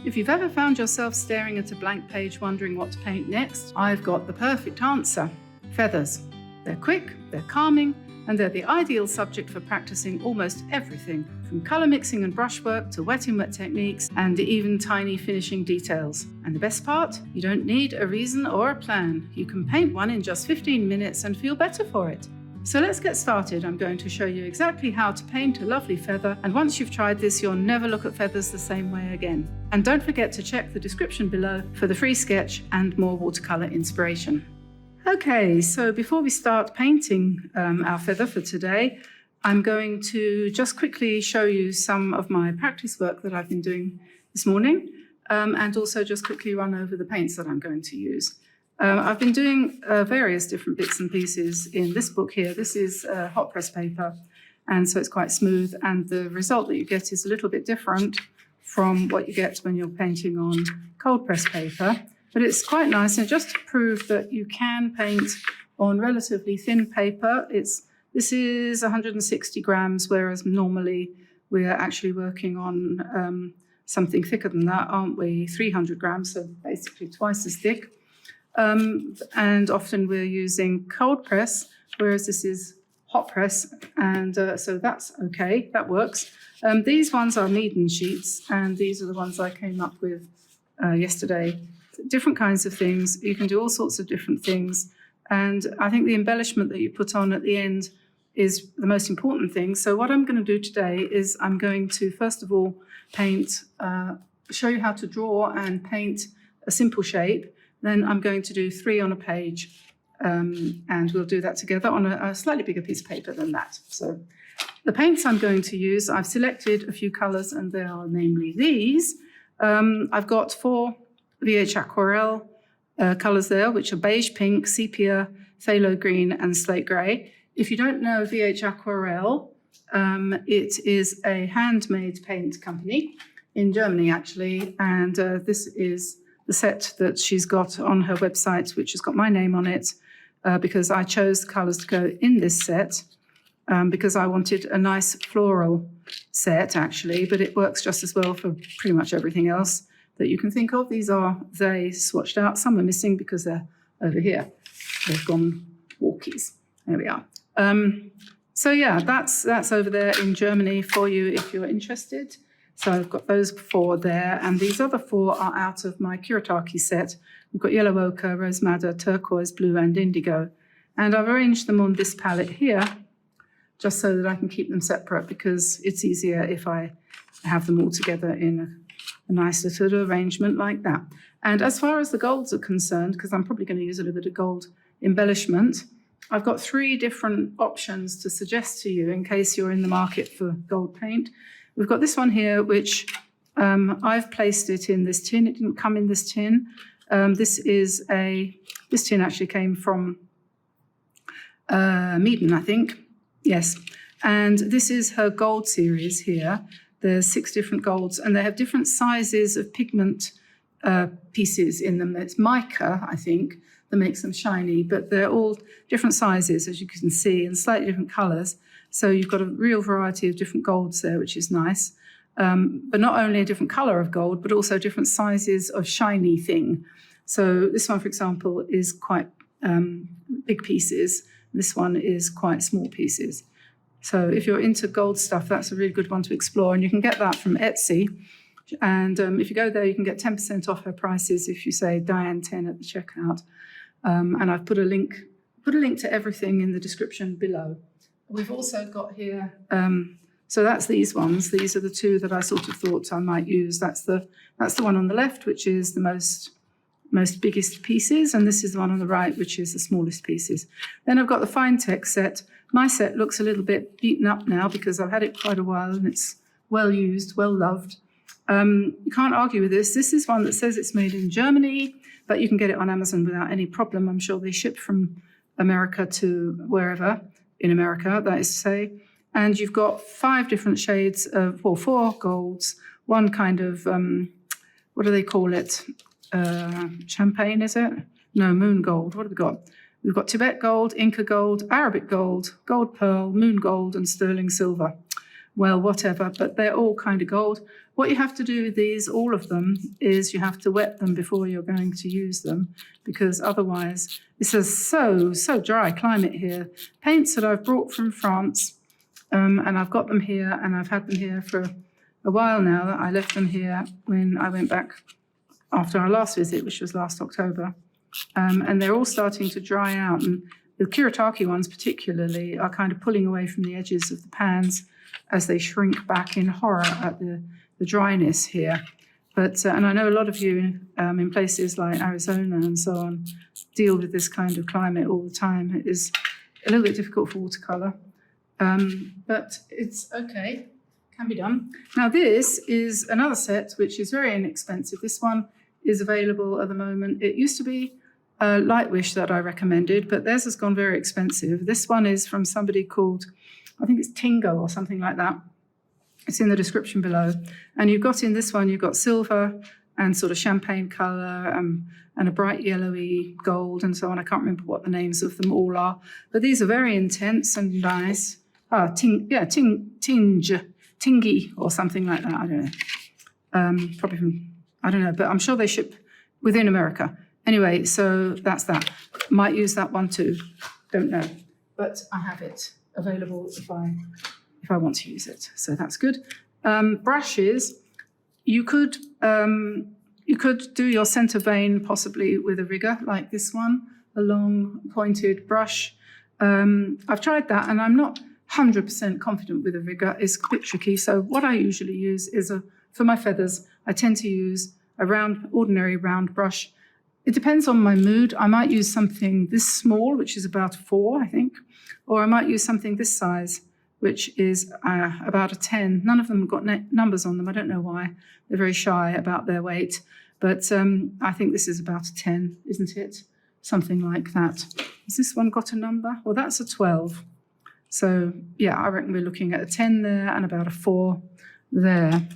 If you've ever found yourself staring at a blank page wondering what to paint next, I've got the perfect answer. Feathers. They're quick, they're calming, and they're the ideal subject for practicing almost everything, from colour mixing and brushwork to wet in wet techniques and even tiny finishing details. And the best part? You don't need a reason or a plan. You can paint one in just 15 minutes and feel better for it. So let's get started. I'm going to show you exactly how to paint a lovely feather, and once you've tried this, you'll never look at feathers the same way again. And don't forget to check the description below for the free sketch and more watercolour inspiration. Okay, so before we start painting our feather for today, I'm going to just quickly show you some of my practice work that I've been doing this morning, and also just quickly run over the paints that I'm going to use. I've been doing various different bits and pieces in this book here. This is hot press paper, and so it's quite smooth, and the result that you get is a little bit different from what you get when you're painting on cold press paper, but it's quite nice. And just to prove that you can paint on relatively thin paper, this is 160 grams, whereas normally we're actually working on something thicker than that, aren't we? 300 grams, so basically twice as thick. And often we're using cold press, whereas this is hot press, and so that's okay, that works. These ones are Meaden sheets, and these are the ones I came up with yesterday. Different kinds of things. You can do all sorts of different things, and I think the embellishment that you put on at the end is the most important thing. So what I'm going to do today is I'm going to first of all show you how to draw and paint a simple shape. Then I'm going to do 3 on a page, and we'll do that together on a slightly bigger piece of paper than that. So the paints I'm going to use, I've selected a few colours, and they are namely these. I've got 4 VH Aquarelle colours there, which are beige, pink, sepia, phthalo green, and slate grey. If you don't know VH Aquarelle, it is a handmade paint company in Germany, actually, and this is the set that she's got on her website, which has got my name on it, because I chose the colours to go in this set, because I wanted a nice floral set, actually, but it works just as well for pretty much everything else that you can think of. These are they swatched out. Some are missing because they're over here. They've gone walkies. There we are. So yeah, that's over there in Germany for you if you're interested. So I've got those 4 there, and these other 4 are out of my Kuretake set. We've got yellow ochre, rose madder, turquoise, blue, and indigo. And I've arranged them on this palette here, just so that I can keep them separate, because it's easier if I have them all together in a nice little arrangement like that. And as far as the golds are concerned, because I'm probably going to use a little bit of gold embellishment, I've got 3 different options to suggest to you in case you're in the market for gold paint. We've got this one here, which I've placed it in this tin. It didn't come in this tin. This tin actually came from Meaden, I think. Yes. And this is her gold series here. There's 6 different golds, and they have different sizes of pigment pieces in them. It's mica, I think, that makes them shiny, but they're all different sizes, as you can see, and slightly different colours. So you've got a real variety of different golds there, which is nice. But not only a different colour of gold, but also different sizes of shiny thing. So this one, for example, is quite big pieces. This one is quite small pieces. So if you're into gold stuff, that's a really good one to explore. And you can get that from Etsy. And if you go there, you can get 10% off her prices if you say Diane 10 at the checkout. And I've put a link to everything in the description below. We've also got here, so that's these ones. These are the 2 that I sort of thought I might use. That's the one on the left, which is the most biggest pieces, and this is the one on the right, which is the smallest pieces. Then I've got the fine text set. My set looks a little bit beaten up now because I've had it quite a while, and it's well used, well loved. You can't argue with this. This is one that says it's made in Germany, but you can get it on Amazon without any problem. I'm sure they ship from America to wherever in America, that is to say. And you've got 5 different shades of, 4 golds, one kind of, what do they call it? Champagne, is it? No, moon gold. What have we got? We've got Tibet gold, Inca gold, Arabic gold, gold pearl, moon gold, and sterling silver. well, whatever, but they're all kind of gold. What you have to do with these, all of them, is you have to wet them before you're going to use them, because otherwise, it's a so dry climate here. Paints that I've brought from France, and I've got them here, and I've had them here for a while now. I left them here when I went back after our last visit, which was last October, and they're all starting to dry out. And the Kuretake ones particularly are kind of pulling away from the edges of the pans as they shrink back in horror at the dryness here. But and I know a lot of you in places like Arizona and so on deal with this kind of climate all the time. It is a little bit difficult for watercolor, but it's okay, can be done. Now this is another set which is very inexpensive. This one is available at the moment. It used to be Lightwish that I recommended, but theirs has gone very expensive. This one is from somebody called, I think it's Tingo or something like that. It's in the description below. And you've got in this one, you've got silver and sort of champagne color and a bright yellowy gold and so on. I can't remember what the names of them all are, but these are very intense and nice. Tingy or something like that. I don't know. Probably from, I don't know, but I'm sure they ship within America. Anyway, so that's that. Might use that one too. Don't know, but I have it available if I want to use it. So that's good. Brushes, you could do your center vein possibly with a rigger like this one, a long pointed brush. I've tried that and I'm not 100% confident with a rigger. It's a bit tricky. So what I usually use is for my feathers, I tend to use a ordinary round brush. It depends on my mood. I might use something this small, which is about 4, I think, or I might use something this size, which is about a 10. None of them have got numbers on them. I don't know why. They're very shy about their weight. But I think this is about a 10, isn't it? Something like that. Has this one got a number? Well, that's a 12. So, yeah, I reckon we're looking at a 10 there and about a 4 there.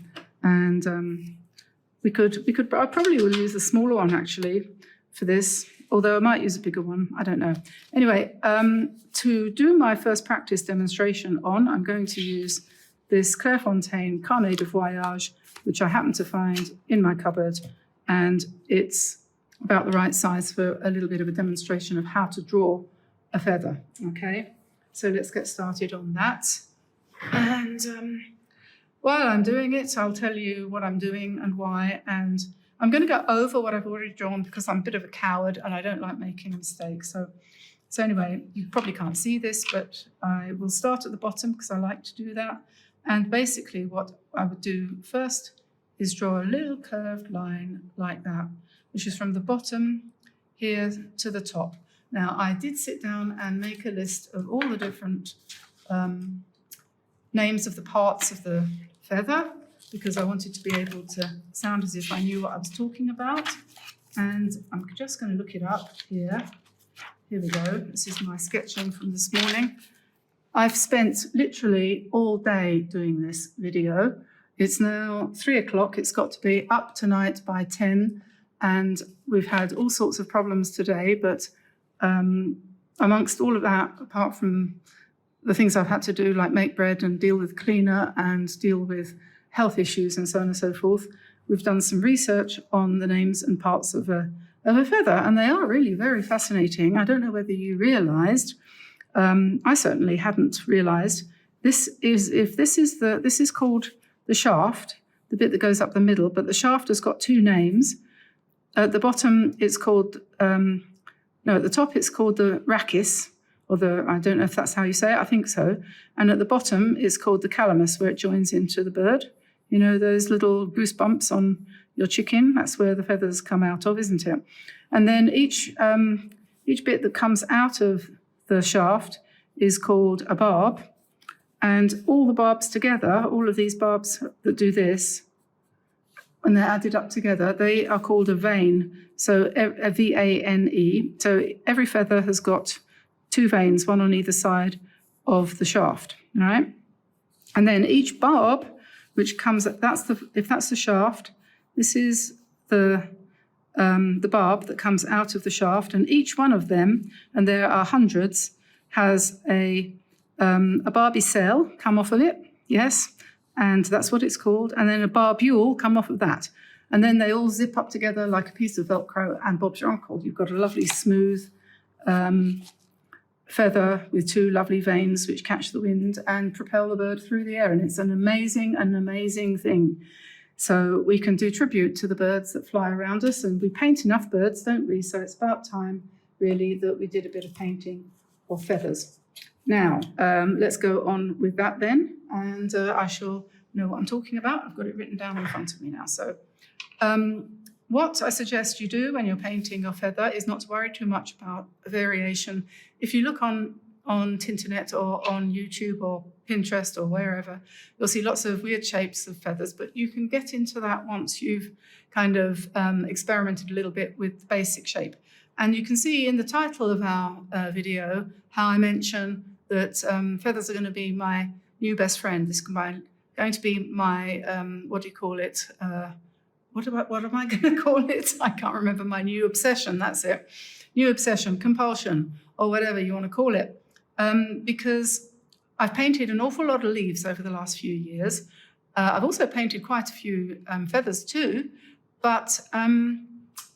And I probably will use the smaller one, actually, for this, although I might use a bigger one. I don't know. Anyway, to do my first practice demonstration on, I'm going to use this Clairefontaine Carnet de Voyage, which I happen to find in my cupboard, and it's about the right size for a little bit of a demonstration of how to draw a feather, okay? So let's get started on that. And while I'm doing it, I'll tell you what I'm doing and why, and I'm going to go over what I've already drawn because I'm a bit of a coward and I don't like making mistakes. So anyway, you probably can't see this, but I will start at the bottom because I like to do that. And basically what I would do first is draw a little curved line like that, which is from the bottom here to the top. Now, I did sit down and make a list of all the different names of the parts of the feather, because I wanted to be able to sound as if I knew what I was talking about. And I'm just going to look it up here. Here we go. This is my sketching from this morning. I've spent literally all day doing this video. It's now 3 o'clock. It's got to be up tonight by 10. And we've had all sorts of problems today. But amongst all of that, apart from the things I've had to do, like make bread and deal with cleaner and deal with health issues and so on and so forth, we've done some research on the names and parts of a feather, and they are really very fascinating. I don't know whether you realised. I certainly hadn't realised. This is called the shaft, the bit that goes up the middle, but the shaft has got 2 names. At the bottom, it's called at the top it's called the rachis, or I don't know if that's how you say it. I think so. And at the bottom, it's called the calamus, where it joins into the bird. You know, those little goosebumps on your chicken, that's where the feathers come out of, isn't it? And then each bit that comes out of the shaft is called a barb. And all the barbs together, all of these barbs that do this, when they're added up together, they are called a vein. So a V-A-N-E. So every feather has got 2 veins, one on either side of the shaft, right? And then each barb, which comes, if that's the shaft, this is the barb that comes out of the shaft, and each one of them, and there are hundreds, has a Barbie cell come off of it, Yes, and that's what it's called. And then a barbule come off of that. And then they all zip up together like a piece of Velcro, and Bob's your uncle. You've got a lovely smooth feather with two lovely vanes which catch the wind and propel the bird through the air. And it's an amazing thing. So we can do tribute to the birds that fly around us, and we paint enough birds, don't we? So it's about time, really, that we did a bit of painting of feathers. Now, let's go on with that then, and I shall know what I'm talking about. I've got it written down in front of me now. So what I suggest you do when you're painting your feather is not to worry too much about variation. If you look on Tinternet or on YouTube or Pinterest or wherever, you'll see lots of weird shapes of feathers, but you can get into that once you've kind of experimented a little bit with the basic shape. And you can see in the title of our video how I mention that feathers are going to be my new best friend. This is going to be my, what do you call it? What am I going to call it? I can't remember. My new obsession, that's it. New obsession, compulsion, or whatever you want to call it. Because I've painted an awful lot of leaves over the last few years. I've also painted quite a few feathers too, but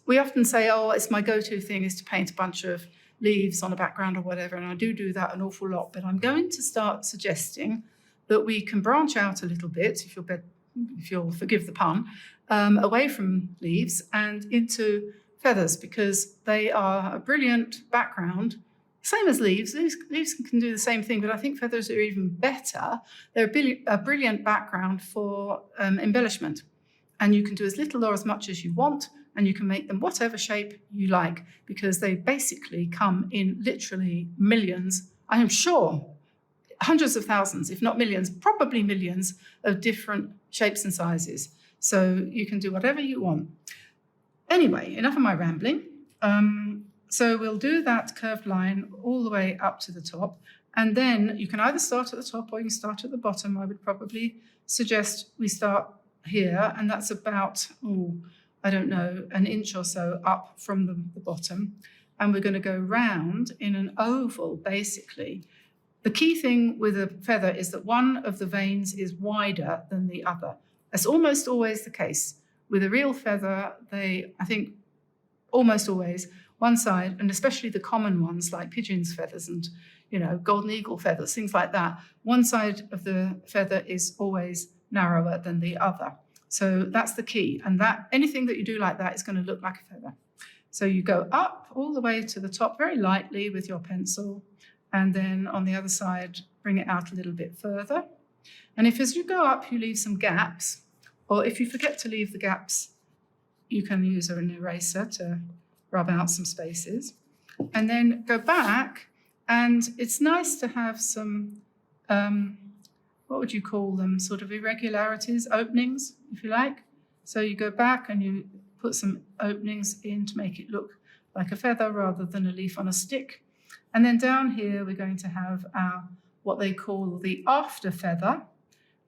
we often say, oh, it's my go-to thing is to paint a bunch of leaves on a background or whatever, and I do that an awful lot, but I'm going to start suggesting that we can branch out a little bit, if you'll forgive the pun, away from leaves and into feathers, because they are a brilliant background. Same as leaves. Leaves can do the same thing, but I think feathers are even better. They're a brilliant background for embellishment. And you can do as little or as much as you want, and you can make them whatever shape you like, because they basically come in literally millions, I am sure, hundreds of thousands, if not millions, probably millions of different shapes and sizes. So you can do whatever you want. Anyway, enough of my rambling. So we'll do that curved line all the way up to the top. And then you can either start at the top or you can start at the bottom. I would probably suggest we start here. And that's about, I don't know, an inch or so up from the bottom. And we're going to go round in an oval, basically. The key thing with a feather is that one of the vanes is wider than the other. That's almost always the case. With a real feather, I think almost always, one side, and especially the common ones like pigeon's feathers and, golden eagle feathers, things like that, one side of the feather is always narrower than the other. So that's the key. And that anything that you do like that is going to look like a feather. So you go up all the way to the top very lightly with your pencil, and then on the other side, bring it out a little bit further. And if as you go up, you leave some gaps, or if you forget to leave the gaps, you can use an eraser to rub out some spaces. And then go back, and it's nice to have some, what would you call them, sort of irregularities, openings, if you like. So you go back and you put some openings in to make it look like a feather rather than a leaf on a stick. And then down here, we're going to have our, what they call the after feather,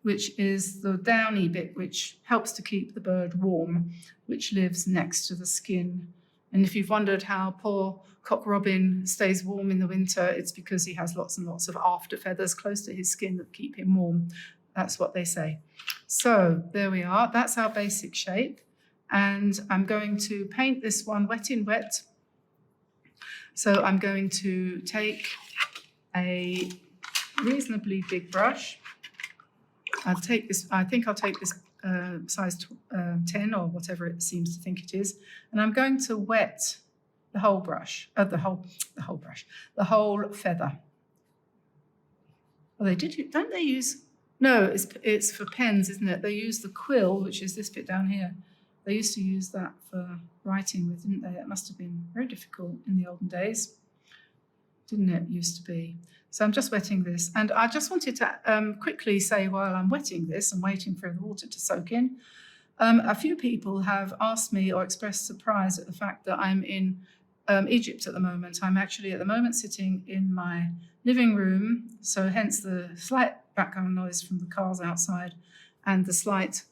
which is the downy bit, which helps to keep the bird warm, which lives next to the skin. And if you've wondered how poor cock robin stays warm in the winter, it's because he has lots and lots of after feathers close to his skin that keep him warm. That's what they say. So there we are. That's our basic shape. And I'm going to paint this one wet in wet. So I'm going to take a reasonably big brush. I think I'll take this size 10 or whatever it seems to think it is, and I'm going to wet the whole brush, the whole feather. Well, don't they use? No, it's for pens, isn't it? They use the quill, which is this bit down here. They used to use that for writing with, didn't they? It must have been very difficult in the olden days, didn't it? Used to be. So I'm just wetting this. And I just wanted to quickly say, while I'm wetting this and waiting for the water to soak in, a few people have asked me or expressed surprise at the fact that I'm in Egypt at the moment. I'm actually at the moment sitting in my living room, so hence the slight background noise from the cars outside and the slight,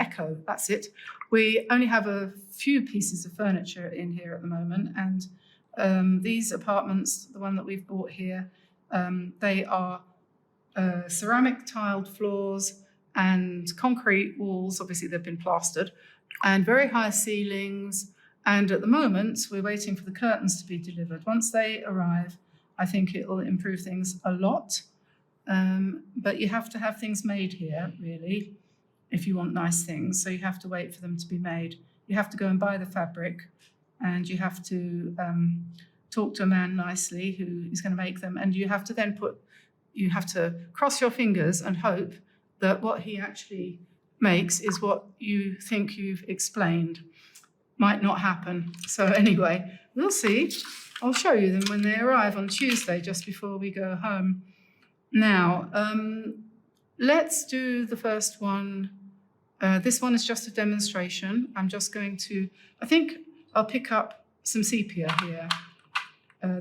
echo, that's it. We only have a few pieces of furniture in here at the moment, and these apartments, the one that we've bought here, they are ceramic tiled floors and concrete walls. Obviously, they've been plastered, and very high ceilings. And at the moment, we're waiting for the curtains to be delivered. Once they arrive, I think it will improve things a lot. But you have to have things made here, really, if you want nice things. So you have to wait for them to be made. You have to go and buy the fabric, and you have to talk to a man nicely who is going to make them. And you have to then you have to cross your fingers and hope that what he actually makes is what you think you've explained. Might not happen. So anyway, we'll see. I'll show you them when they arrive on Tuesday, just before we go home. Now, let's do the first one. This one is just a demonstration. I'm just going to, I think I'll pick up some sepia here.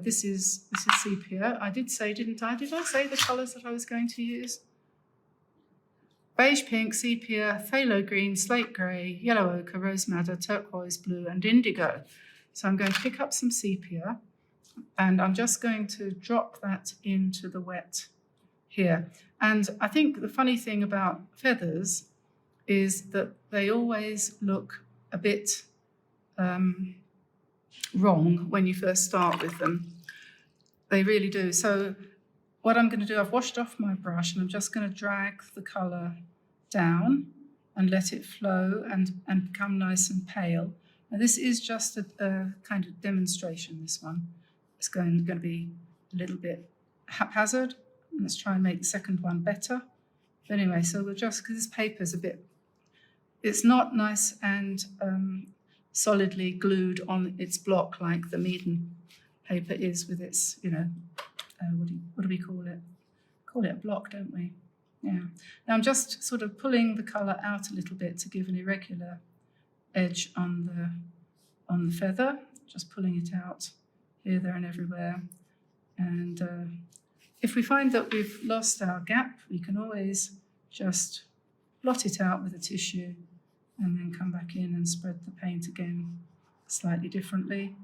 This is sepia. I did say, didn't I? Did I say the colours that I was going to use? Beige pink, sepia, phthalo green, slate grey, yellow ochre, rose madder, turquoise blue, and indigo. So I'm going to pick up some sepia, and I'm just going to drop that into the wet here. And I think the funny thing about feathers is that they always look a bit wrong when you first start with them. They really do. So what I'm going to do, I've washed off my brush, and I'm just going to drag the colour down and let it flow and become nice and pale. Now this is just a kind of demonstration, this one. It's going to be a little bit haphazard. Let's try and make the second one better. But anyway, so we'll just, because this paper's a bit, it's not nice and solidly glued on its block like the Meaden paper is with its, what do we call it? Call it a block, don't we? Yeah. Now I'm just sort of pulling the colour out a little bit to give an irregular edge on the feather. Just pulling it out here, there, and everywhere. And if we find that we've lost our gap, we can always just blot it out with a tissue and then come back in and spread the paint again slightly differently.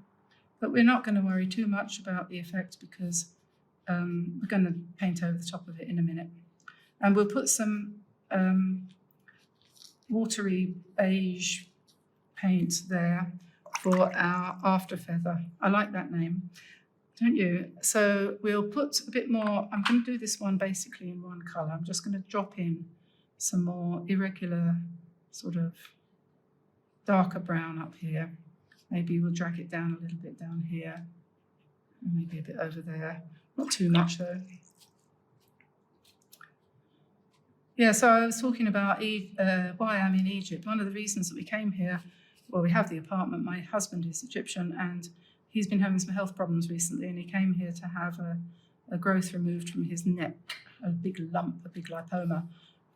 But we're not going to worry too much about the effect because we're going to paint over the top of it in a minute. And we'll put some watery beige paint there for our after feather. I like that name, don't you? So we'll put a bit more. I'm going to do this one basically in one colour. I'm just going to drop in some more irregular sort of darker brown up here. Maybe we'll drag it down a little bit down here, and maybe a bit over there. Not too much though. Yeah, so I was talking about why I'm in Egypt. One of the reasons that we came here, well, we have the apartment. My husband is Egyptian, and he's been having some health problems recently, and he came here to have a growth removed from his neck, a big lump, a big lipoma,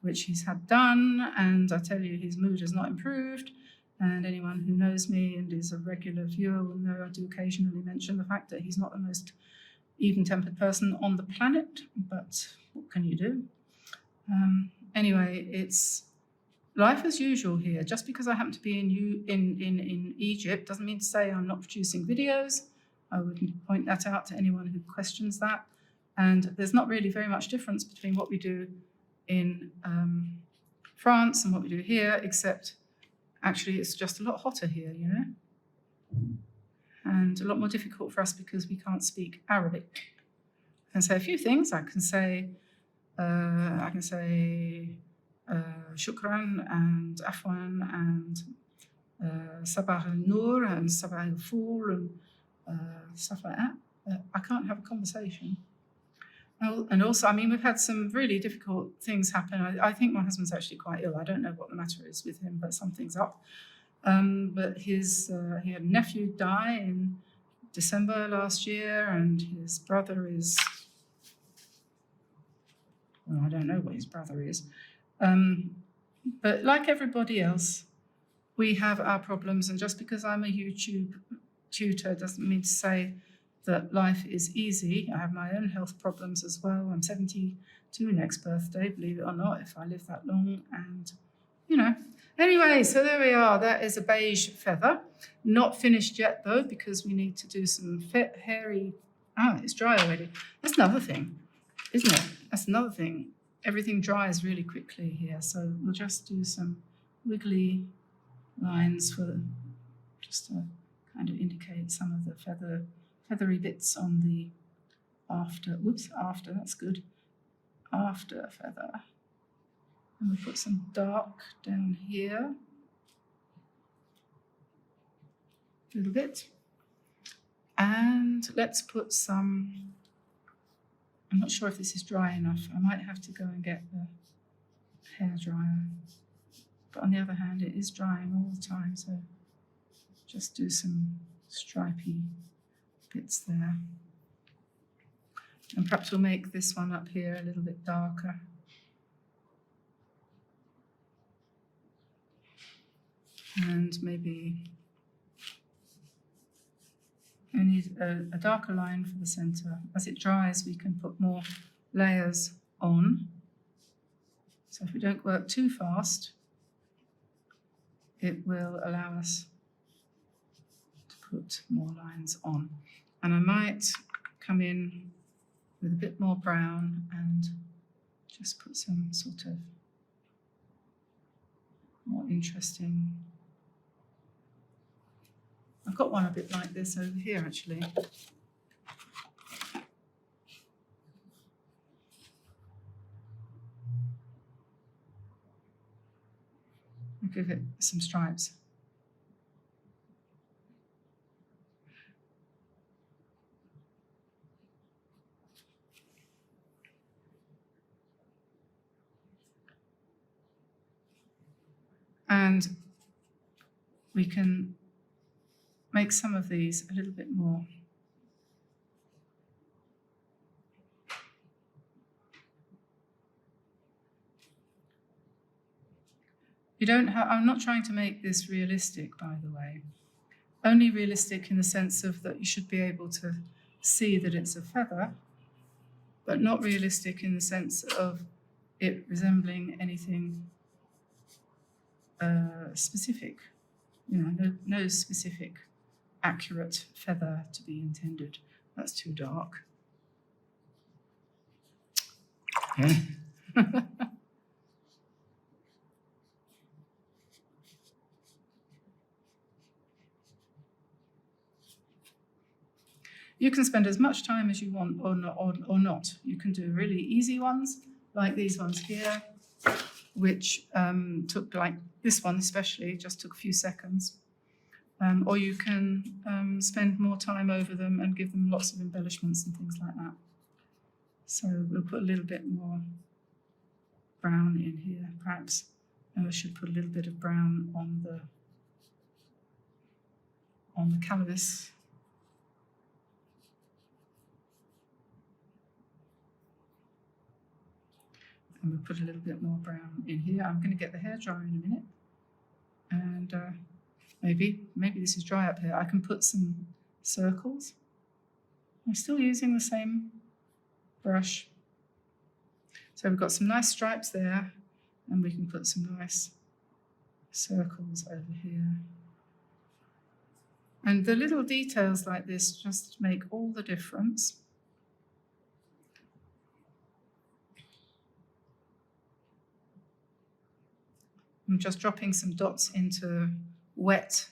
which he's had done. And I tell you, his mood has not improved. And anyone who knows me and is a regular viewer will know I do occasionally mention the fact that he's not the most even-tempered person on the planet, but what can you do? Anyway, it's life as usual here. Just because I happen to be in Egypt doesn't mean to say I'm not producing videos. I would point that out to anyone who questions that. And there's not really very much difference between what we do in France and what we do here, except actually it's just a lot hotter here, you know, and a lot more difficult for us because we can't speak Arabic. I can say a few things. I can say shukran and afwan and sabah al-nur and sabah al-ful and stuff like that. I can't have a conversation. And also, I mean, we've had some really difficult things happen. I think my husband's actually quite ill. I don't know what the matter is with him, but something's up. But he had a nephew die in December last year, and his brother is, well, I don't know what his brother is. But like everybody else, we have our problems. And just because I'm a YouTube tutor doesn't mean to say that life is easy. I have my own health problems as well. I'm 72 next birthday, believe it or not, if I live that long. And, you know, anyway, so there we are. That is a beige feather. Not finished yet, though, because we need to do some hairy... it's dry already. That's another thing. isn't it? That's another thing. Everything dries really quickly here, so we'll just do some wiggly lines just to kind of indicate some of the feathery bits on the after. Whoops, after, that's good. After feather. And we'll put some dark down here. A little bit. And let's put some, I'm not sure if this is dry enough. I might have to go and get the hairdryer. But on the other hand, it is drying all the time, so just do some stripy bits there. And perhaps we'll make this one up here a little bit darker. And maybe we need a darker line for the center. As it dries, we can put more layers on. So if we don't work too fast, it will allow us to put more lines on. And I might come in with a bit more brown and just put some sort of more interesting. I've got one a bit like this over here actually. I'll give it some stripes. And we can make some of these a little bit more you don't have, I'm not trying to make this realistic, by the way. Only realistic in the sense of that you should be able to see that it's a feather, but not realistic in the sense of it resembling anything specific. You know, no specific accurate feather to be intended. That's too dark. Okay. You can spend as much time as you want or not. You can do really easy ones, like these ones here, which took, like this one especially, just took a few seconds. Or you can spend more time over them and give them lots of embellishments and things like that. So we'll put a little bit more brown in here, perhaps. And we should put a little bit of brown on the canvas. And we'll put a little bit more brown in here. I'm going to get the hairdryer in a minute. And maybe this is dry up here. I can put some circles. I'm still using the same brush. So we've got some nice stripes there, and we can put some nice circles over here. And the little details like this just make all the difference. I'm just dropping some dots into wet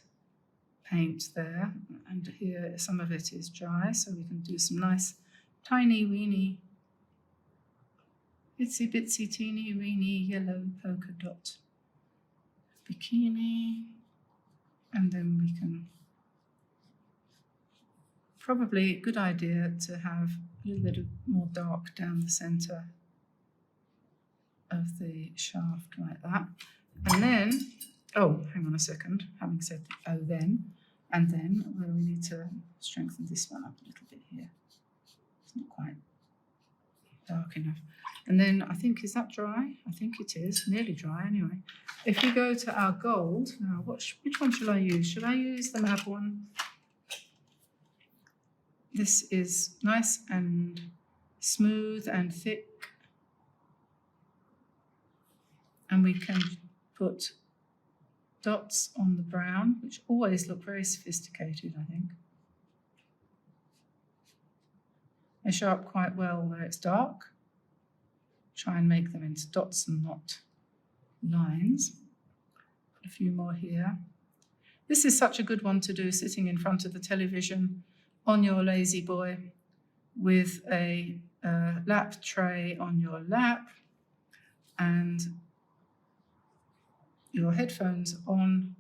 paint there, and here some of it is dry, so we can do some nice tiny weeny, itsy bitsy teeny weeny yellow polka dot bikini, and then we can, probably a good idea to have a little bit of more dark down the centre of the shaft like that. And then, oh, hang on a second, having said, oh, then, and then we need to strengthen this one up a little bit here. It's not quite dark enough. And then I think, is that dry? I think it is, nearly dry anyway. If we go to our gold, now which one should I use? Should I use the Mab one? This is nice and smooth and thick. And we can put dots on the brown, which always look very sophisticated, I think. They show up quite well where it's dark, try and make them into dots and not lines. Put a few more here. This is such a good one to do sitting in front of the television on your lazy boy with a lap tray on your lap and your headphones on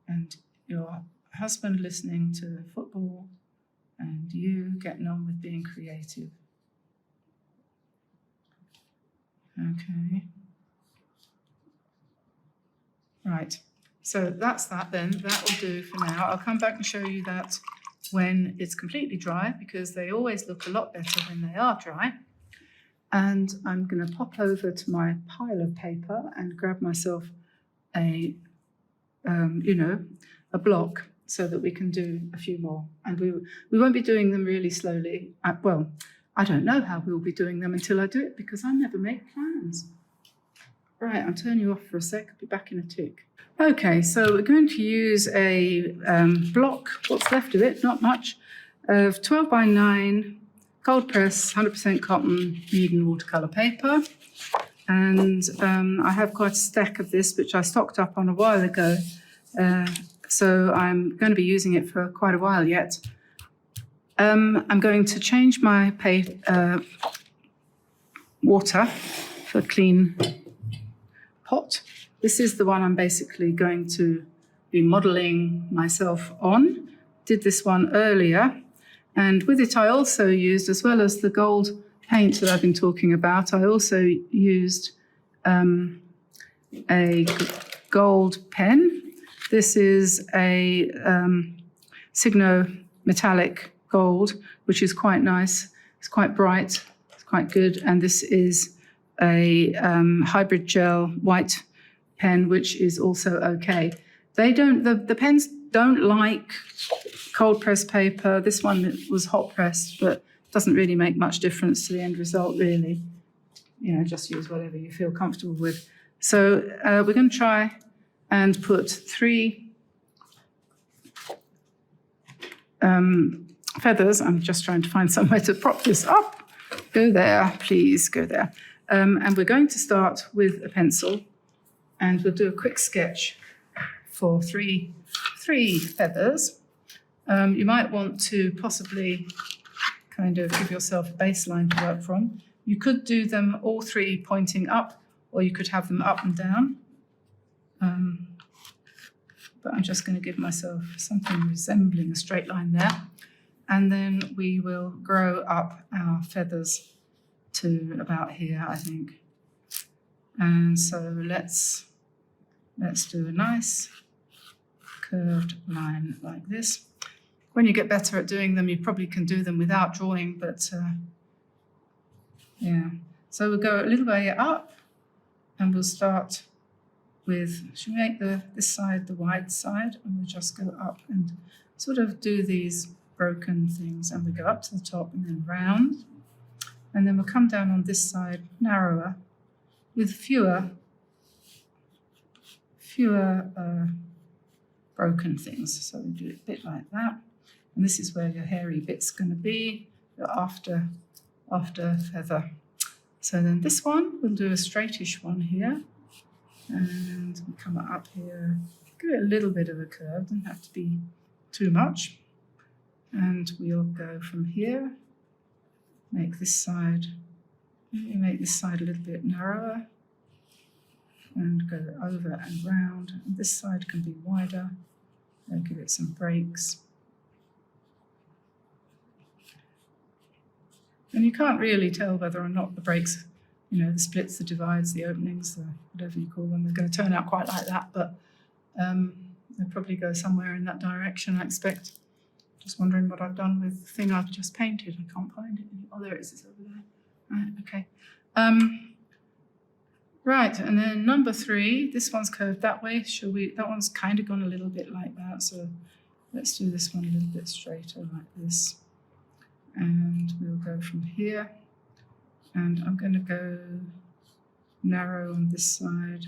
and your husband listening to football and you getting on with being creative. Okay. Right, so that's that then. That will do for now. I'll come back and show you that when it's completely dry, because they always look a lot better when they are dry. And I'm going to pop over to my pile of paper and grab myself a block so that we can do a few more. And we won't be doing them really slowly. Well, I don't know how we'll be doing them until I do it, because I never make plans. Right, I'll turn you off for a sec. I'll be back in a tick. Okay, so we're going to use a block, what's left of it, not much, of 12 by 9 cold press 100% cotton Eden watercolor paper. And I have quite a stack of this, which I stocked up on a while ago. So I'm going to be using it for quite a while yet. I'm going to change my water for clean pot. This is the one I'm basically going to be modelling myself on. Did this one earlier. And with it I also used, as well as the gold paint that I've been talking about, I also used a gold pen. This is a Signo metallic gold, which is quite nice. It's quite bright, it's quite good. And this is a hybrid gel white pen, which is also okay. The pens don't like cold press paper. This one was hot pressed, but doesn't really make much difference to the end result, really. Just use whatever you feel comfortable with. So we're going to try and put 3 feathers. I'm just trying to find somewhere to prop this up. Go there, please, go there. And we're going to start with a pencil, and we'll do a quick sketch for three feathers. You might want to possibly kind of give yourself a baseline to work from. You could do them all 3 pointing up, or you could have them up and down. But I'm just going to give myself something resembling a straight line there. And then we will grow up our feathers to about here, I think. And so let's do a nice curved line like this. When you get better at doing them, you probably can do them without drawing, but yeah. So we'll go a little way up, and we'll start with, should we make this side the wide side, and we'll just go up and sort of do these broken things, and we go up to the top and then round, and then we'll come down on this side narrower with fewer broken things. So we do it a bit like that, and this is where your hairy bit's going to be, your after feather. So then this one, we'll do a straightish one here, and we come up here, give it a little bit of a curve, doesn't have to be too much. And we'll go from here, make this side a little bit narrower, and go over and round. And this side can be wider, and give it some breaks. And you can't really tell whether or not the breaks, the splits, the divides, the openings, whatever you call them, they're going to turn out quite like that, but they'll probably go somewhere in that direction, I expect. Just wondering what I've done with the thing I've just painted. I can't find it. Oh, there it is. It's over there. Right, okay. Right, and then number 3, this one's curved that way. That one's kind of gone a little bit like that, so let's do this one a little bit straighter like this. And we'll go from here, and I'm going to go narrow on this side.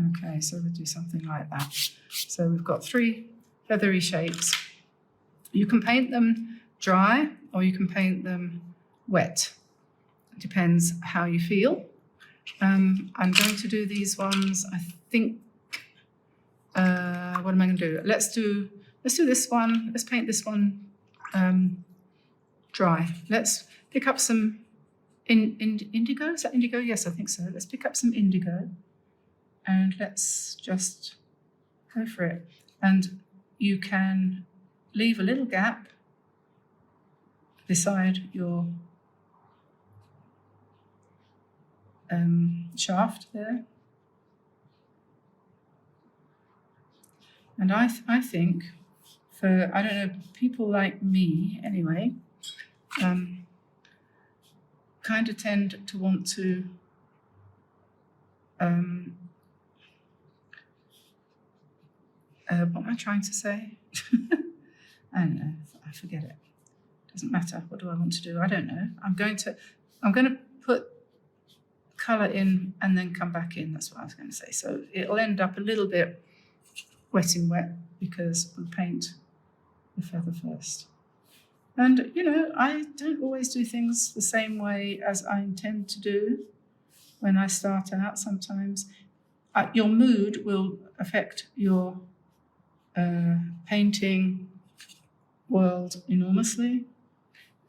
Okay, so we'll do something like that. So we've got 3 feathery shapes. You can paint them dry or you can paint them wet. It depends how you feel. I'm going to do these ones, I think, what am I going to do? Let's do this one. Let's paint this one dry. Let's pick up some indigo. Is that indigo? Yes, I think so. Let's pick up some indigo and let's just go for it. And you can leave a little gap beside your shaft there. And I think for, I don't know, people like me anyway, kind of tend to want to what am I trying to say? I don't know, I forget it. Doesn't matter. What do I want to do? I don't know. I'm going to put colour in and then come back in. That's what I was going to say. So it'll end up a little bit wet in wet because we'll paint the feather first. And, you know, I don't always do things the same way as I intend to do when I start out. Sometimes your mood will affect your painting world enormously.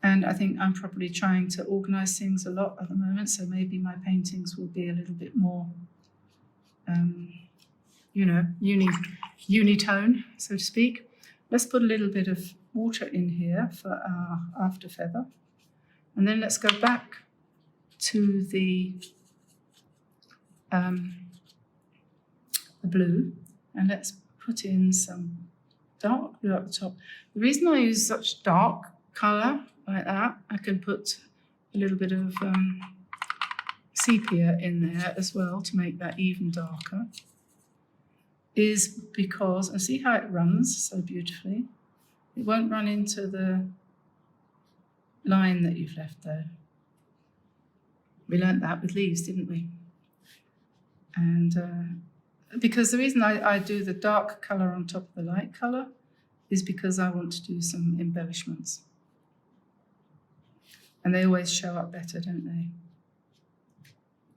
And I think I'm probably trying to organise things a lot at the moment, so maybe my paintings will be a little bit more, you know, unitone, so to speak. Let's put a little bit of water in here for our after feather. And then let's go back to the blue, and let's put in some dark blue at the top. The reason I use such dark colour like that, I can put a little bit of sepia in there as well to make that even darker, is because, and see how it runs so beautifully? It won't run into the line that you've left though. We learnt that with leaves, didn't we? And because the reason I do the dark colour on top of the light colour is because I want to do some embellishments. And they always show up better, don't they?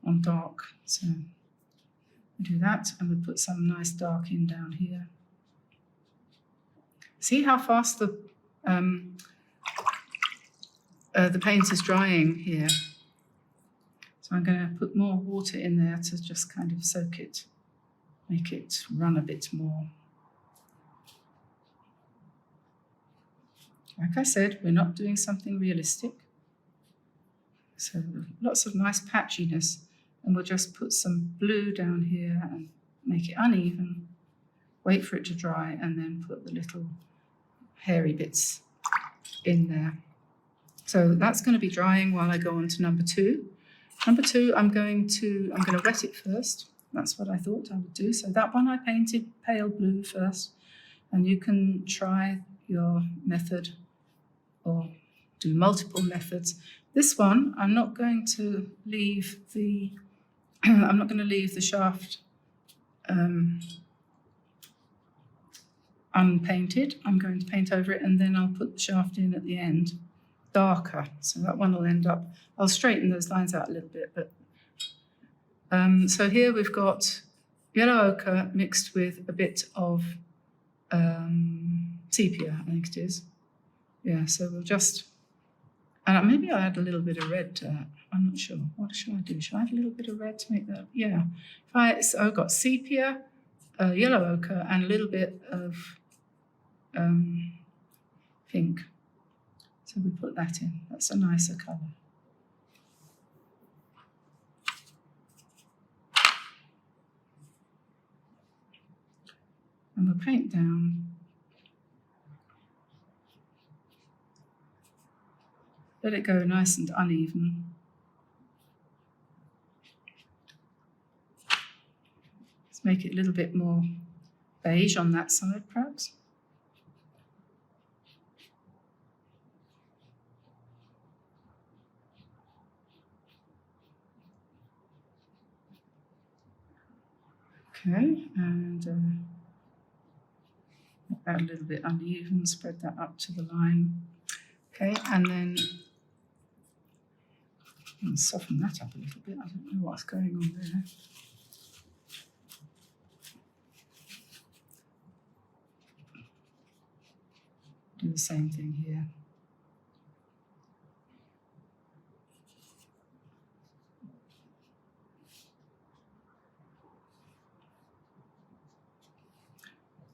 On dark. So we do that, and we put some nice dark in down here. See how fast the paint is drying here. So I'm going to put more water in there to just kind of soak it, make it run a bit more. Like I said, we're not doing something realistic. So lots of nice patchiness, and we'll just put some blue down here and make it uneven, wait for it to dry, and then put the little hairy bits in there. So that's going to be drying while I go on to number two. Number two, I'm going to wet it first. That's what I thought I would do. So that one I painted pale blue first, and you can try your method or do multiple methods. This one, I'm not going to leave the shaft unpainted. I'm going to paint over it, and then I'll put the shaft in at the end, darker. So that one will end up, I'll straighten those lines out a little bit. But so here we've got yellow ochre mixed with a bit of sepia, I think it is. Yeah, so we'll just, and maybe I'll add a little bit of red to that. I'm not sure. What should I do? Should I add a little bit of red to make that? Yeah. So I've got sepia, yellow ochre, and a little bit of pink. So we put that in. That's a nicer colour. And we'll paint down. Let it go nice and uneven. Let's make it a little bit more beige on that side, perhaps. Okay, and that a little bit uneven, spread that up to the line. Okay, and then I'll soften that up a little bit. I don't know what's going on there. Do the same thing here.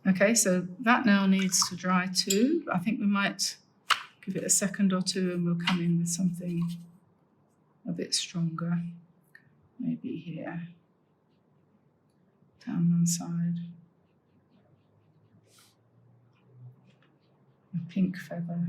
Okay, so that now needs to dry too. I think we might give it a second or two and we'll come in with something a bit stronger. Maybe here, down one side. A pink feather.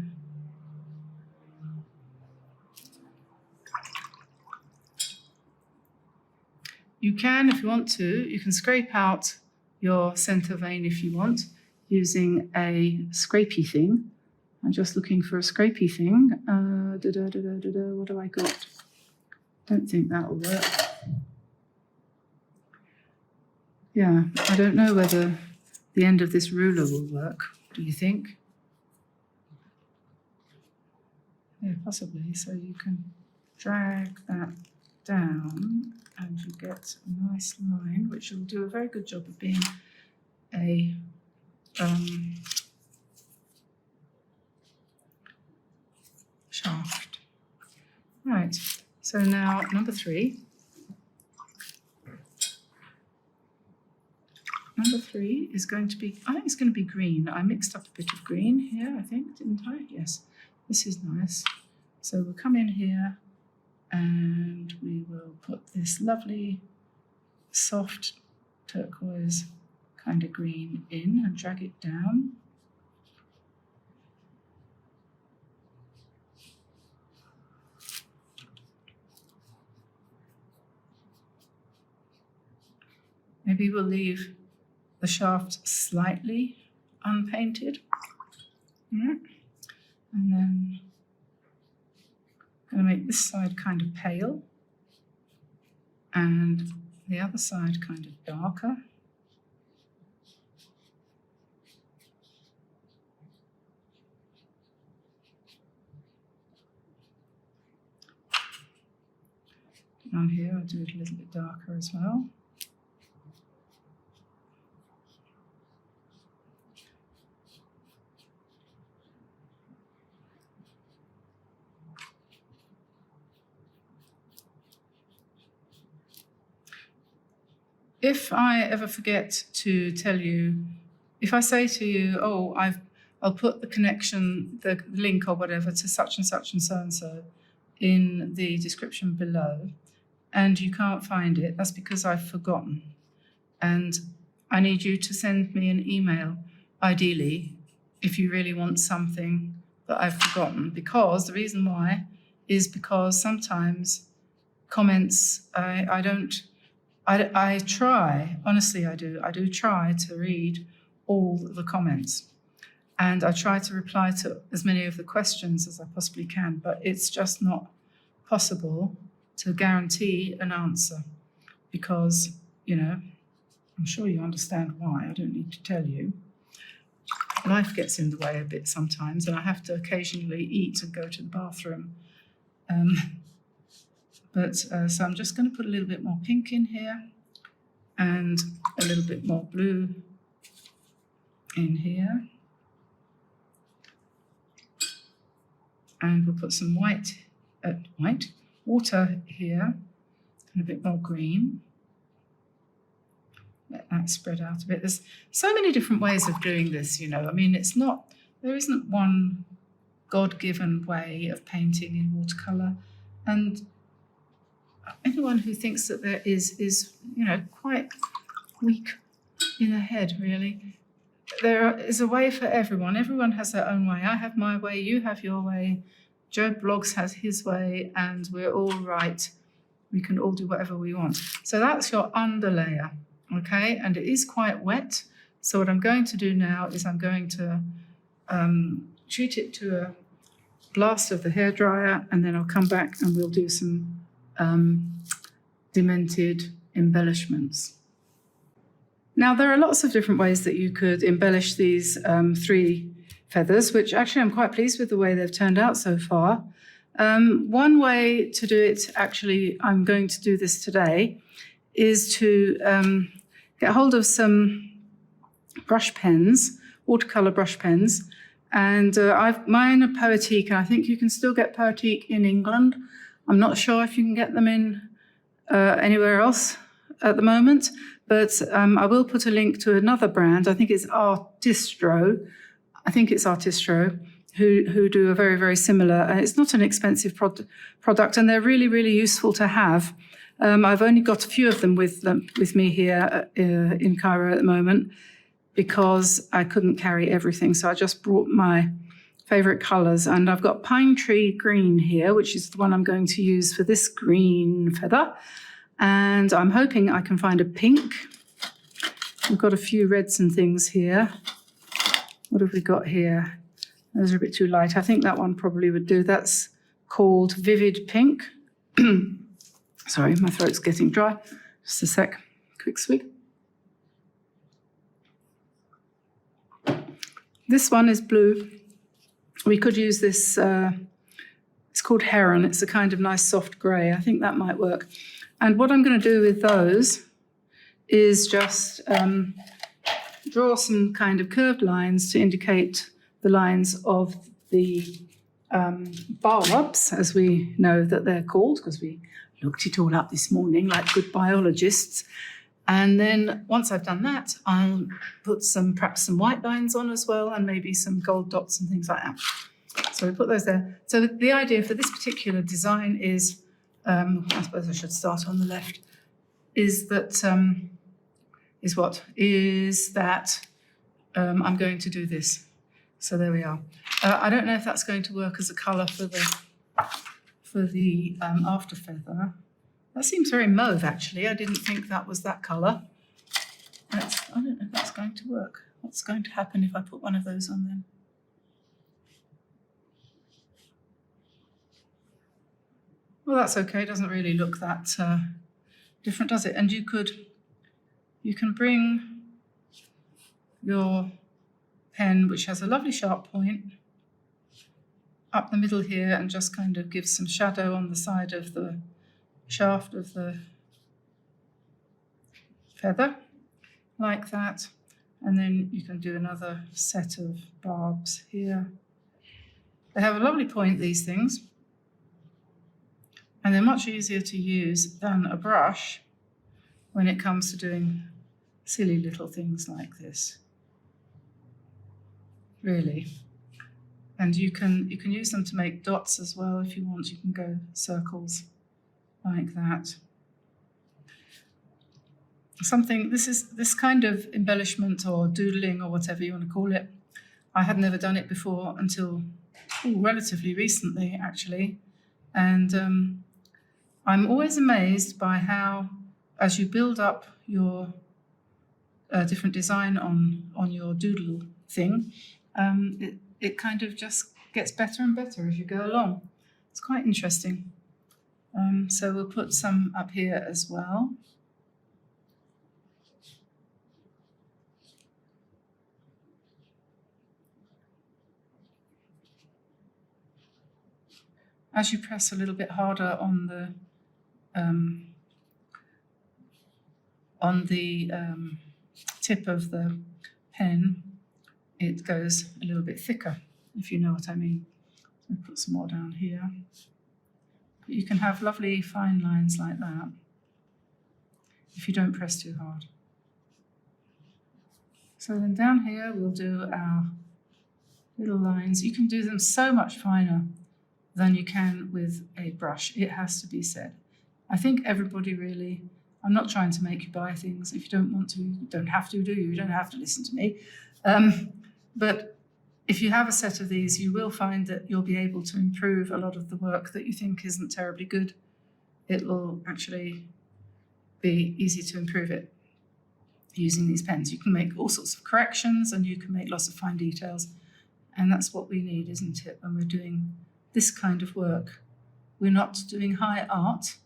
You can, if you want to, you can scrape out your center vein if you want, using a scrapey thing. I'm just looking for a scrapey thing. What do I got? Don't think that'll work. Yeah, I don't know whether the end of this ruler will work. Do you think? Yeah, possibly. So you can drag that down and you get a nice line, which will do a very good job of being a shaft. Right, so now number 3. Number 3 is going to be, I think it's going to be green. I mixed up a bit of green here, I think, didn't I? Yes, this is nice. So we'll come in here and we will put this lovely soft turquoise kind of green in and drag it down. Maybe we'll leave the shaft slightly unpainted. And then I'm going to make this side kind of pale and the other side kind of darker. Down here I'll do it a little bit darker as well. If I ever forget to tell you, if I say to you, oh, I'll put the connection, the link or whatever to such and such and so in the description below, and you can't find it, that's because I've forgotten. And I need you to send me an email, ideally, if you really want something that I've forgotten, because the reason why is because sometimes comments, I try, honestly I do try to read all the comments and I try to reply to as many of the questions as I possibly can, but it's just not possible to guarantee an answer because, you know, I'm sure you understand why, I don't need to tell you. Life gets in the way a bit sometimes and I have to occasionally eat and go to the bathroom. So I'm just going to put a little bit more pink in here and a little bit more blue in here. And we'll put some water here and a bit more green. Let that spread out a bit. There's so many different ways of doing this, you know. I mean, there isn't one God-given way of painting in watercolor. And anyone who thinks that there is, you know, quite weak in the head, really. There is a way for everyone. Everyone has their own way. I have my way, you have your way, Joe Bloggs has his way, and we're all right. We can all do whatever we want. So that's your underlayer, okay? And it is quite wet. So what I'm going to do now is I'm going to treat it to a blast of the hairdryer, and then I'll come back and we'll do some demented embellishments. Now, there are lots of different ways that you could embellish these 3 feathers, which actually I'm quite pleased with the way they've turned out so far. One way to do it, actually, I'm going to do this today, is to get hold of some brush pens, watercolor brush pens, and mine are Poetique, and I think you can still get Poetique in England. I'm not sure if you can get them in anywhere else at the moment, but I will put a link to another brand. I think it's Artistro. Who do a very, very similar, and it's not an expensive product, and they're really, really useful to have. I've only got a few of them with me here in Cairo at the moment because I couldn't carry everything, so I just brought my favourite colours, and I've got Pine Tree Green here, which is the one I'm going to use for this green feather, and I'm hoping I can find a pink. We've got a few reds and things here. What have we got here? Those are a bit too light. I think that one probably would do. That's called Vivid Pink. Sorry, my throat's getting dry. Just a sec. Quick swig. This one is blue. We could use this, it's called Heron. It's a kind of nice soft grey. I think that might work. And what I'm going to do with those is just draw some kind of curved lines to indicate the lines of the barbs, as we know that they're called, because we looked it all up this morning like good biologists. And then once I've done that, I'll put perhaps some white lines on as well, and maybe some gold dots and things like that. So we put those there. So the idea for this particular design is, I suppose I should start on the left, is that I'm going to do this. So there we are. I don't know if that's going to work as a colour for the after feather. That seems very mauve, actually. I didn't think that was that colour. I don't know if that's going to work. What's going to happen if I put one of those on then? Well, that's okay. It doesn't really look that different, does it? And you can bring your pen, which has a lovely sharp point, up the middle here and just kind of give some shadow on the side of the shaft of the feather, like that. And then you can do another set of barbs here. They have a lovely point, these things, and they're much easier to use than a brush when it comes to doing silly little things like this. Really. And you can use them to make dots as well if you want. You can go circles like that. This kind of embellishment or doodling or whatever you want to call it, I had never done it before until relatively recently, actually. And I'm always amazed by how, as you build up your different design on your doodle thing, it kind of just gets better and better as you go along. It's quite interesting. So we'll put some up here as well. As you press a little bit harder on the tip of the pen, it goes a little bit thicker, if you know what I mean. So I'll put some more down here. But you can have lovely fine lines like that if you don't press too hard. So then down here we'll do our little lines. You can do them so much finer than you can with a brush, it has to be said. I think everybody really, I'm not trying to make you buy things. If you don't want to, you don't have to, do you? You don't have to listen to me. But if you have a set of these, you will find that you'll be able to improve a lot of the work that you think isn't terribly good. It will actually be easy to improve it using these pens. You can make all sorts of corrections and you can make lots of fine details. And that's what we need, isn't it, when we're doing this kind of work. We're not doing high art.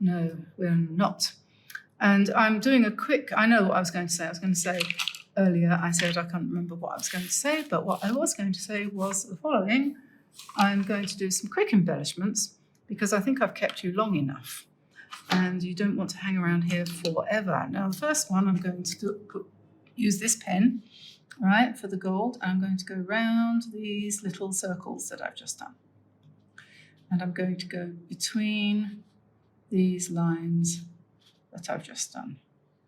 No, we're not. And I'm doing a quick, I know what I was going to say. I was going to say earlier, I said I can't remember what I was going to say, but what I was going to say was the following. I'm going to do some quick embellishments because I think I've kept you long enough and you don't want to hang around here forever. Now, the first one I'm going to use this pen, right, for the gold. I'm going to go round these little circles that I've just done. And I'm going to go between these lines that I've just done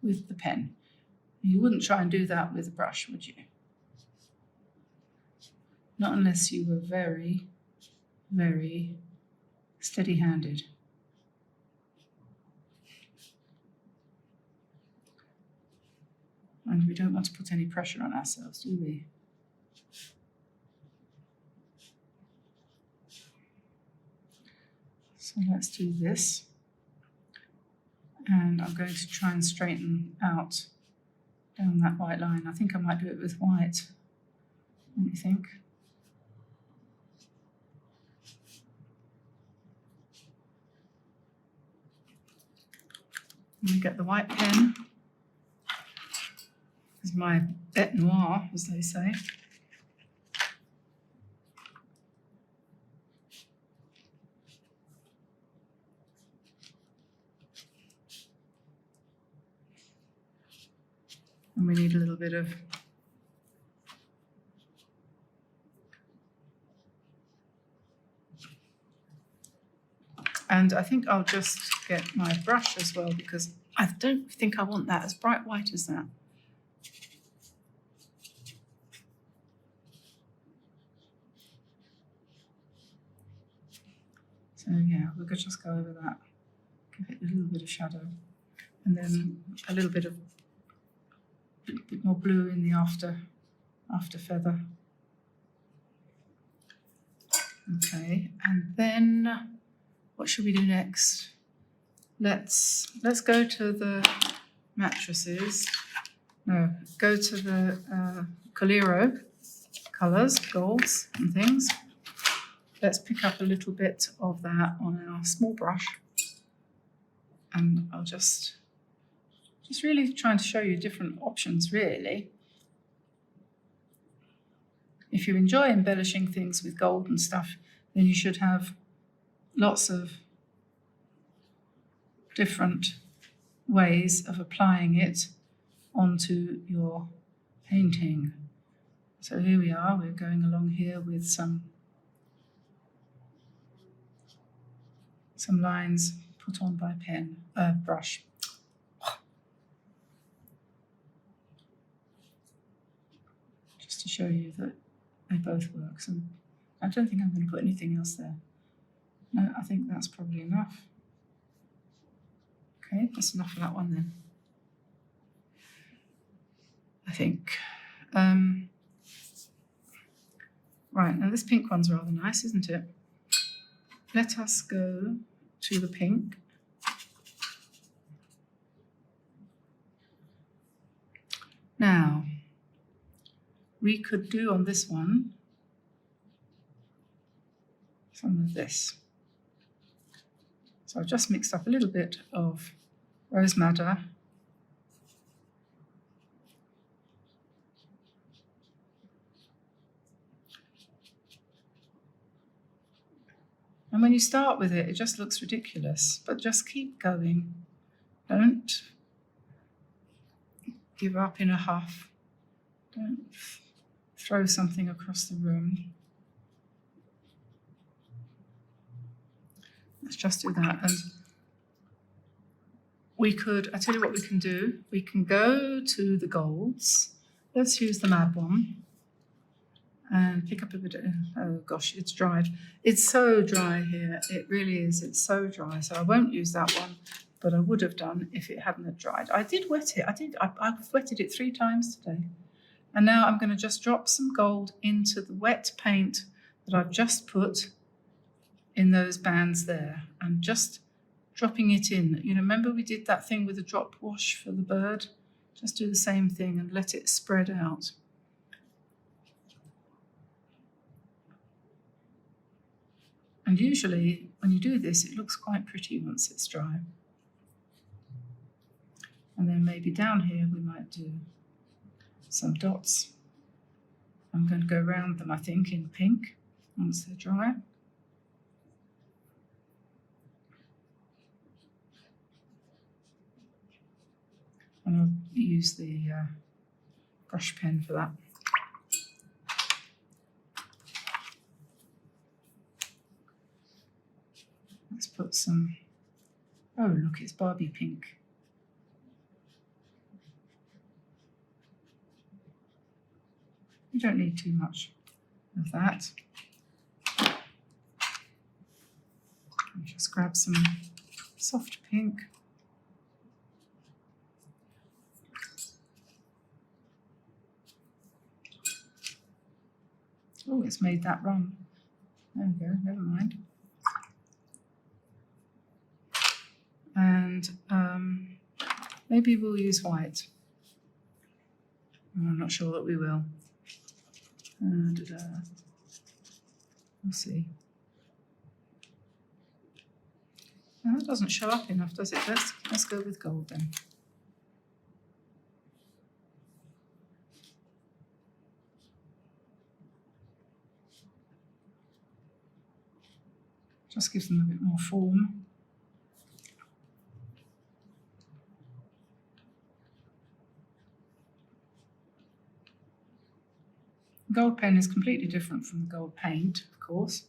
with the pen. You wouldn't try and do that with a brush, would you? Not unless you were very, very steady-handed. And we don't want to put any pressure on ourselves, do we? So let's do this. And I'm going to try and straighten out down that white line. I think I might do it with white. What do you think? Let me get the white pen. This is my bête noire, as they say. And we need a little bit of and I think I'll just get my brush as well because I don't think I want that as bright white as that. So yeah, we could just go over that, give it a little bit of shadow, and then a little bit more blue in the after feather. Okay, and then what should we do next? Let's go to the mattresses. No, go to the Coliro colours, golds and things. Let's pick up a little bit of that on our small brush. And I'll just really trying to show you different options, really. If you enjoy embellishing things with gold and stuff, then you should have lots of different ways of applying it onto your painting. So here we are, we're going along here with some lines put on by brush. Just to show you that they both work. So I don't think I'm going to put anything else there. No, I think that's probably enough. Okay, that's enough for that one then. I think. Right, now this pink one's rather nice, isn't it? Let us go to the pink. Now, we could do on this one some of this. So I've just mixed up a little bit of rose madder . And when you start with it, it just looks ridiculous, but just keep going. Don't give up in a huff. Don't throw something across the room. Let's just do that. And we could, I tell you what we can do. We can go to the golds. Let's use the Mad one. And pick up a bit of, oh gosh, it's dried. It's so dry here. It really is. It's so dry. So I won't use that one, but I would have done if it hadn't have dried. I did wet it. I've wetted it 3 times today. And now I'm going to just drop some gold into the wet paint that I've just put in those bands there. I'm just dropping it in. You know, remember we did that thing with the drop wash for the bird? Just do the same thing and let it spread out. And usually, when you do this, it looks quite pretty once it's dry. And then maybe down here we might do some dots. I'm going to go round them, I think, in pink once they're dry. And I'll use the brush pen for that. Let's put some, oh look, it's Barbie pink. You don't need too much of that. I'll just grab some soft pink. Oh, it's made that run. There we go, never mind. And maybe we'll use white. I'm not sure that we will. We'll see. Now, that doesn't show up enough, does it? Let's go with gold then. Just gives them a bit more form. Gold pen is completely different from the gold paint, of course.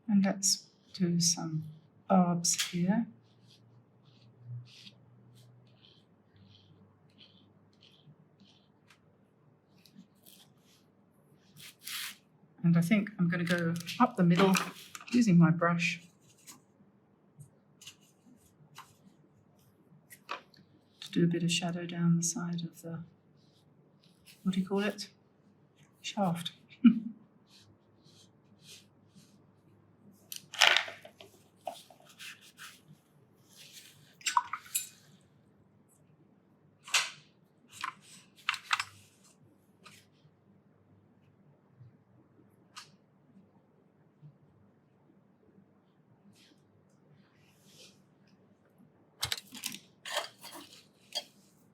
And let's do some barbs here. And I think I'm going to go up the middle using my brush. To do a bit of shadow down the side of the, what do you call it? Shaft.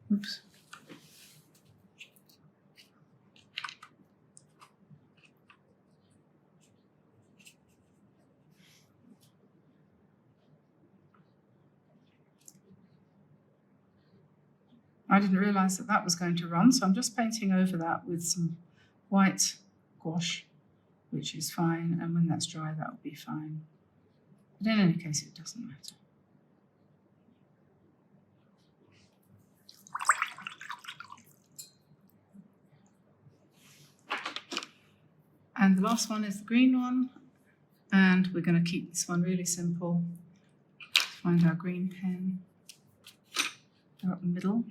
Oops. I didn't realise that was going to run, so I'm just painting over that with some white gouache, which is fine, and when that's dry that will be fine. But in any case it doesn't matter. And the last one is the green one, and we're going to keep this one really simple. Find our green pen, go up the middle.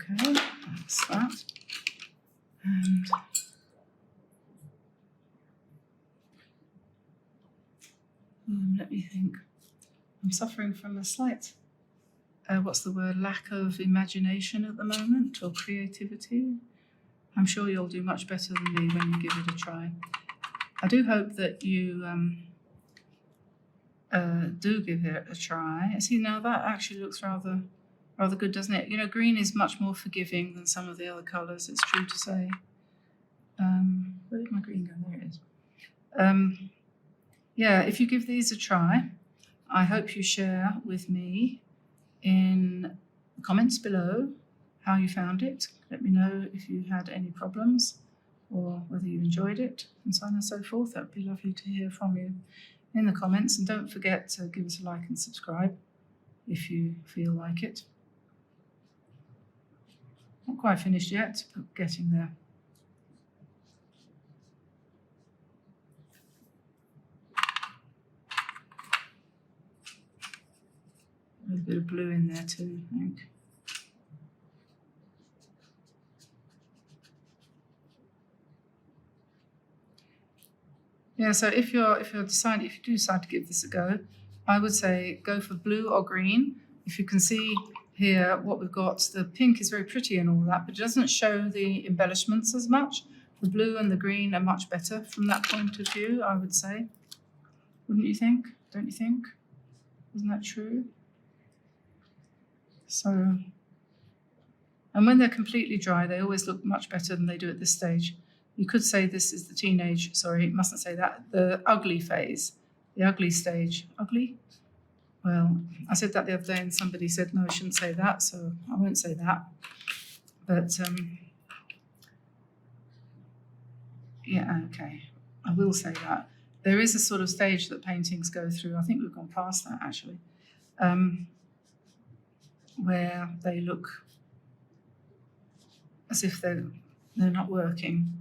Okay, that's that. And let me think. I'm suffering from a slight, what's the word, lack of imagination at the moment, or creativity. I'm sure you'll do much better than me when you give it a try. I do hope that you do give it a try. See, now that actually looks rather good, doesn't it? You know, green is much more forgiving than some of the other colours, it's true to say. Where did my green go? There it is. Yeah, if you give these a try, I hope you share with me in the comments below how you found it. Let me know if you had any problems or whether you enjoyed it, and so on and so forth. That would be lovely to hear from you in the comments. And don't forget to give us a like and subscribe if you feel like it. Not quite finished yet, but getting there. bit of blue in there too, I think. Yeah, so if you do decide to give this a go, I would say go for blue or green. If you can see here what we've got, the pink is very pretty and all that, but it doesn't show the embellishments as much. The blue and the green are much better from that point of view, I would say. Wouldn't you think? Don't you think? Isn't that true? So, and when they're completely dry, they always look much better than they do at this stage. You could say this is the teenage, sorry, mustn't say that, the ugly phase, the ugly stage. Ugly? Well, I said that the other day and somebody said, no, I shouldn't say that, so I won't say that. But, yeah, okay, I will say that. There is a sort of stage that paintings go through, I think we've gone past that actually, where they look as if they're not working.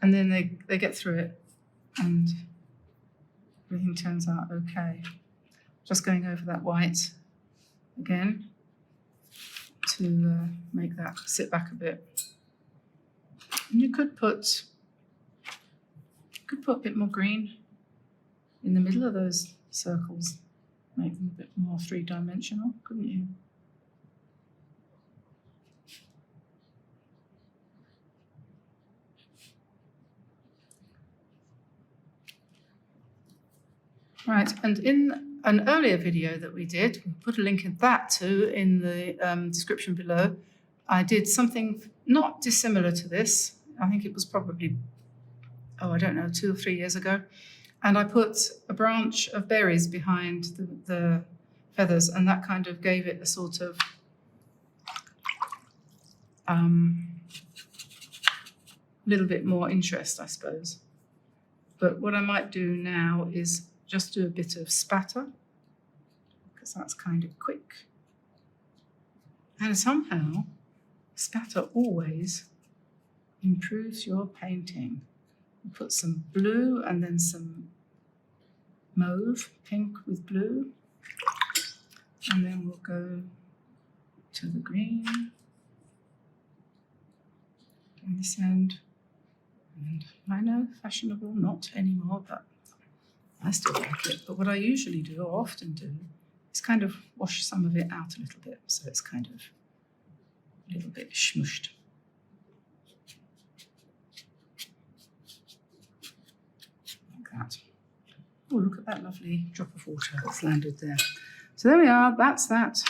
And then they get through it and everything turns out okay. Just going over that white again to make that sit back a bit. And you could put a bit more green in the middle of those circles, make them a bit more three-dimensional, couldn't you? Right, and in an earlier video that we did, we'll put a link in that too in the description below, I did something not dissimilar to this. I think it was probably, I don't know, 2 or 3 years ago. And I put a branch of berries behind the feathers, and that kind of gave it a sort of little bit more interest, I suppose. But what I might do now is just do a bit of spatter, because that's kind of quick. And somehow, spatter always improves your painting. You put some blue and then some mauve, pink with blue. And then we'll go to the green on this end. And I know, fashionable, not anymore, but I still like it. But what I usually do, or often do, is kind of wash some of it out a little bit, so it's kind of a little bit smooshed. Like that. Oh, look at that lovely drop of water that's landed there. So there we are, that's that.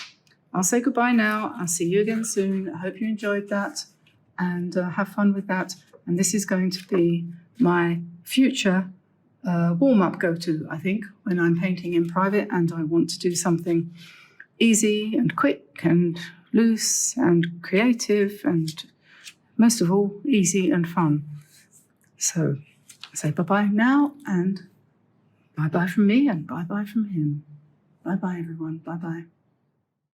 I'll say goodbye now. I'll see you again soon. I hope you enjoyed that and have fun with that. And this is going to be my future warm-up go-to, I think, when I'm painting in private and I want to do something easy and quick and loose and creative and most of all, easy and fun. So I say bye-bye now and bye-bye from me and bye-bye from him. Bye-bye, everyone. Bye-bye.